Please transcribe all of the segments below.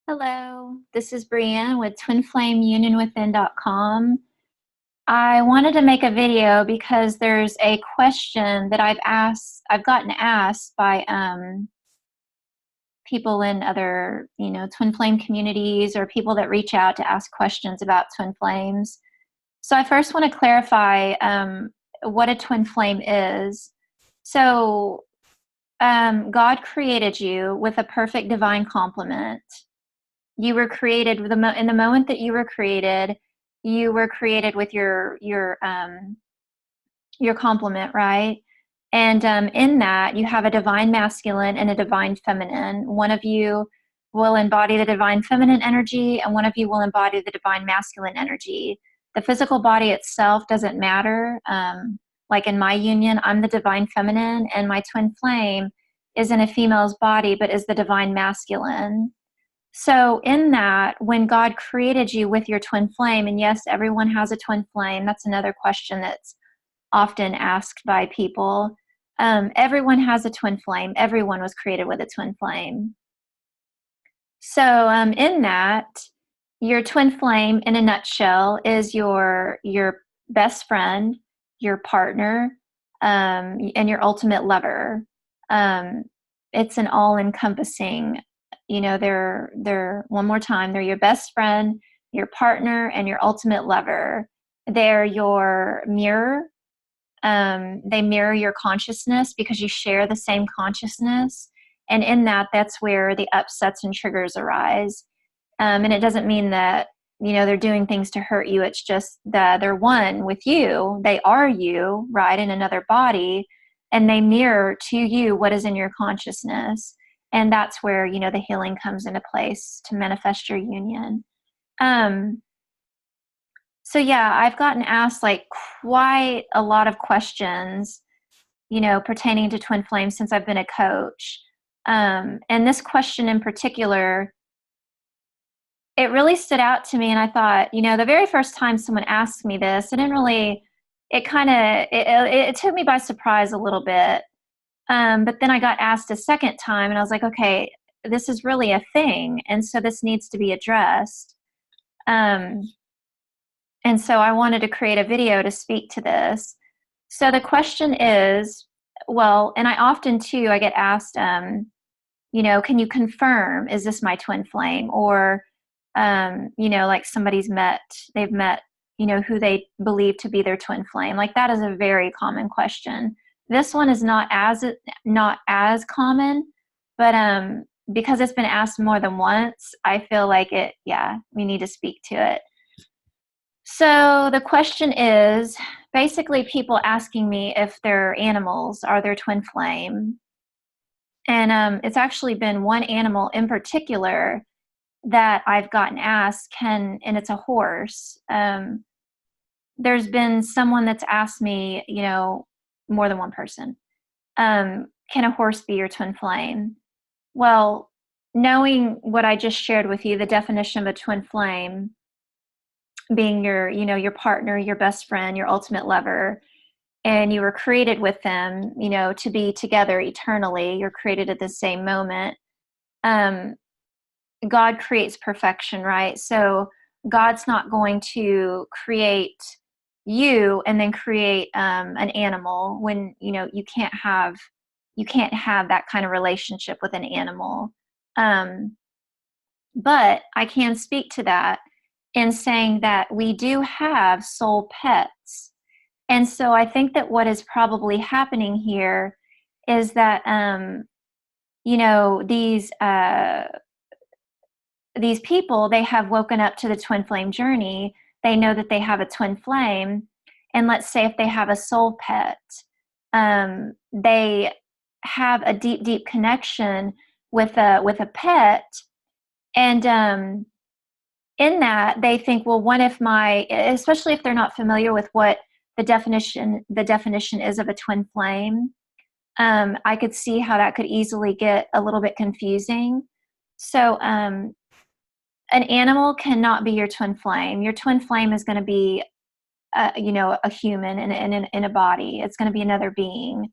Hello, this is Brianne with TwinFlameUnionWithin.com. I wanted to make a video because there's a question that I've gotten asked by people in other, twin flame communities or people that reach out to ask questions about twin flames. So I first want to clarify what a twin flame is. So God created you with a perfect divine complement. You were created in the moment that you were created with your complement, right? And in that, you have a divine masculine and a divine feminine. One of you will embody the divine feminine energy, and one of you will embody the divine masculine energy. The physical body itself doesn't matter. Like in my union, I'm the divine feminine, and my twin flame is in a female's body, but is the divine masculine. So in that, when God created you with your twin flame, and yes, everyone has a twin flame. That's another question that's often asked by people. Everyone has a twin flame. Everyone was created with a twin flame. So in that, your twin flame, in a nutshell, is your best friend, your partner, and your ultimate lover. It's an all-encompassing. They're one more time. They're your best friend, your partner, and your ultimate lover. They're your mirror. They mirror your consciousness because you share the same consciousness. And in that, that's where the upsets and triggers arise. And it doesn't mean that, they're doing things to hurt you. It's just that they're one with you. They are you, right, in another body. And they mirror to you what is in your consciousness. And that's where, the healing comes into place to manifest your union. So yeah, I've gotten asked like quite a lot of questions, pertaining to twin flames since I've been a coach. And this question in particular, it really stood out to me. And I thought, the very first time someone asked me this, it took me by surprise a little bit. But then I got asked a second time and I was like, okay, this is really a thing. And so this needs to be addressed. And so I wanted to create a video to speak to this. So the question is, well, and I often too, I get asked, can you confirm, is this my twin flame? Or, like they've met, who they believe to be their twin flame. Like that is a very common question. This one is not as common, but because it's been asked more than once, I feel like we need to speak to it. So the question is basically people asking me if their animals are their twin flame. And it's actually been one animal in particular that I've gotten asked, and it's a horse. There's been someone that's asked me, more than one person, can a horse be your twin flame? Well, knowing what I just shared with you, the definition of a twin flame being your partner, your best friend, your ultimate lover, and you were created with them, to be together eternally. You're created at the same moment. God creates perfection, right? So God's not going to create you and then create an animal when you can't have that kind of relationship with an animal. But I can speak to that in saying that we do have soul pets. And so I think that what is probably happening here is that these people, they have woken up to the twin flame journey. They know that they have a twin flame. And let's say if they have a soul pet, they have a deep, deep connection with a pet. And in that, they think, well, what if especially if they're not familiar with what the definition is of a twin flame, I could see how that could easily get a little bit confusing. So an animal cannot be your twin flame. Your twin flame is going to be, a human in a body. It's going to be another being.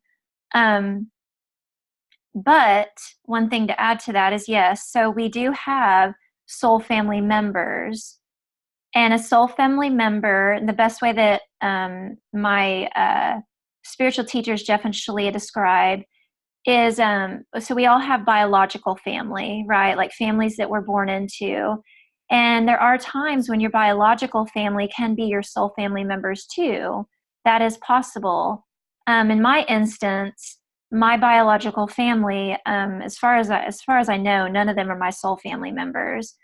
But one thing to add to that is, yes, so we do have soul family members. And a soul family member, the best way that my spiritual teachers, Jeff and Shalia, describe is, so we all have biological family, right? Like families that we're born into. And there are times when your biological family can be your soul family members too. That is possible. In my instance, my biological family, as far as I know, none of them are my soul family members.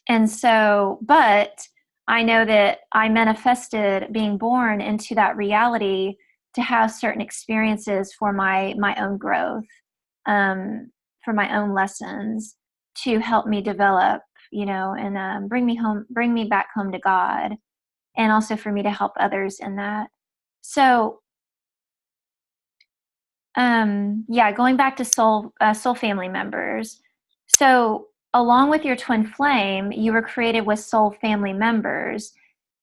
And so, but I know that I manifested being born into that reality to have certain experiences for my own growth, for my own lessons, to help me develop, and bring me back home to God, and also for me to help others in that. So, going back to soul family members. So, along with your twin flame, you were created with soul family members.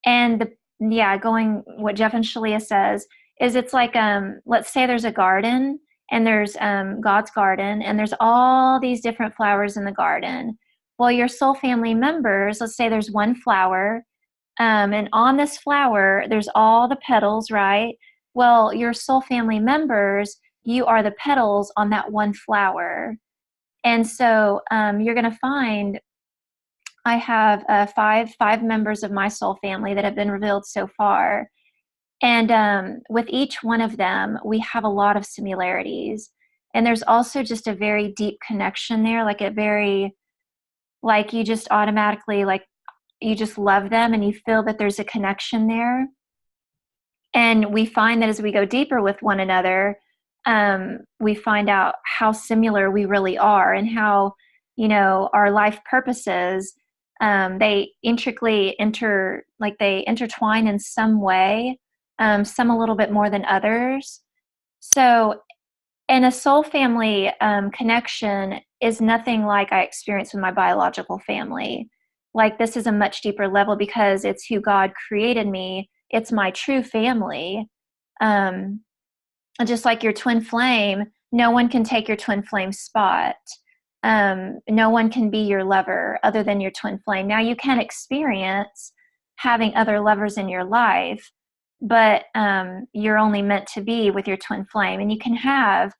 And going what Jeff and Shalia says is, it's like, let's say there's a garden, and there's God's garden, and there's all these different flowers in the garden. Well, your soul family members, let's say there's one flower, and on this flower, there's all the petals, right? Well, your soul family members, you are the petals on that one flower. And so you're going to find I have five members of my soul family that have been revealed so far. And with each one of them, we have a lot of similarities. And there's also just a very deep connection there, like you just automatically, like you just love them, and you feel that there's a connection there. And we find that as we go deeper with one another, we find out how similar we really are, and how, our life purposes, they intricately they intertwine in some way, some a little bit more than others. So, and a soul family connection is nothing like I experienced with my biological family. Like, this is a much deeper level, because it's who God created me. It's my true family. Just like your twin flame, no one can take your twin flame spot. No one can be your lover other than your twin flame. Now, you can experience having other lovers in your life, but you're only meant to be with your twin flame. And you can have,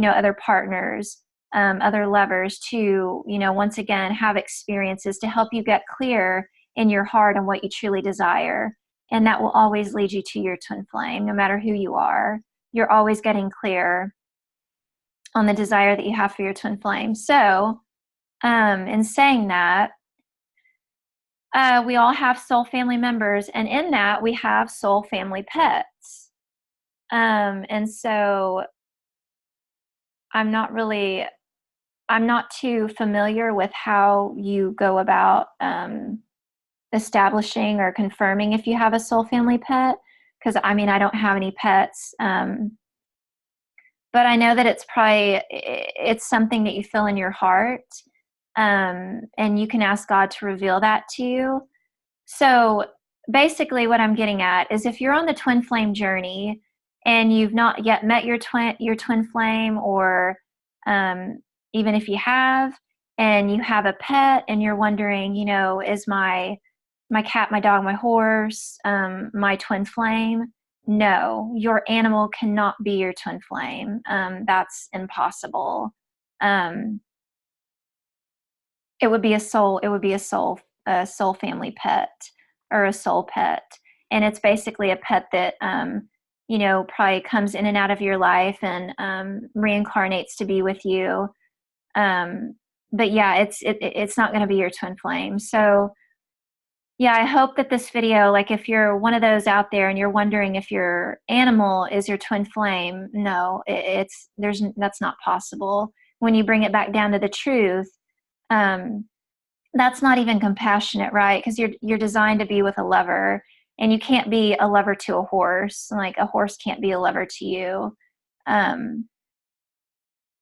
other partners, other lovers to, once again, have experiences to help you get clear in your heart on what you truly desire. And that will always lead you to your twin flame, no matter who you are. You're always getting clear on the desire that you have for your twin flame. So, in saying that, we all have soul family members, and in that we have soul family pets. And so I'm not too familiar with how you go about establishing or confirming if you have a soul family pet, because I don't have any pets. But I know that it's something that you feel in your heart, and you can ask God to reveal that to you. So basically what I'm getting at is, if you're on the twin flame journey and you've not yet met your twin flame, or even if you have, and you have a pet and you're wondering, is my cat, my dog, my horse, my twin flame? No, your animal cannot be your twin flame. That's impossible. It would be a soul family pet, or a soul pet. And it's basically a pet that, probably comes in and out of your life and reincarnates to be with you. But yeah, it's not going to be your twin flame. So yeah, I hope that this video, like, if you're one of those out there and you're wondering if your animal is your twin flame, no, that's not possible. When you bring it back down to the truth, that's not even compassionate, right? Because you're designed to be with a lover, and you can't be a lover to a horse. Like, a horse can't be a lover to you.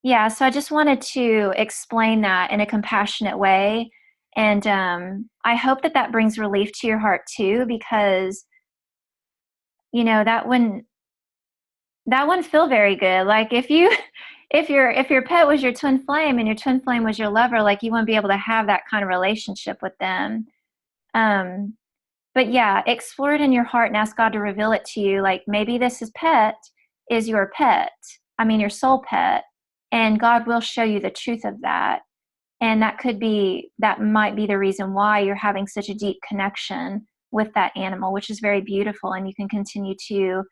Yeah, so I just wanted to explain that in a compassionate way. And I hope that brings relief to your heart too, because, that wouldn't feel very good. Like, if you if your pet was your twin flame and your twin flame was your lover, like you wouldn't be able to have that kind of relationship with them. But yeah, explore it in your heart and ask God to reveal it to you. Like maybe this is your pet. I mean, your soul pet, and God will show you the truth of that. And that might be the reason why you're having such a deep connection with that animal, which is very beautiful. And you can continue to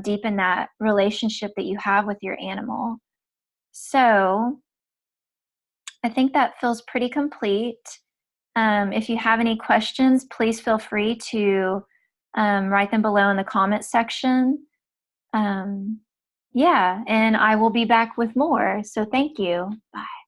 deepen that relationship that you have with your animal. So I think that feels pretty complete. If you have any questions, please feel free to write them below in the comments section. Yeah, and I will be back with more. So thank you. Bye.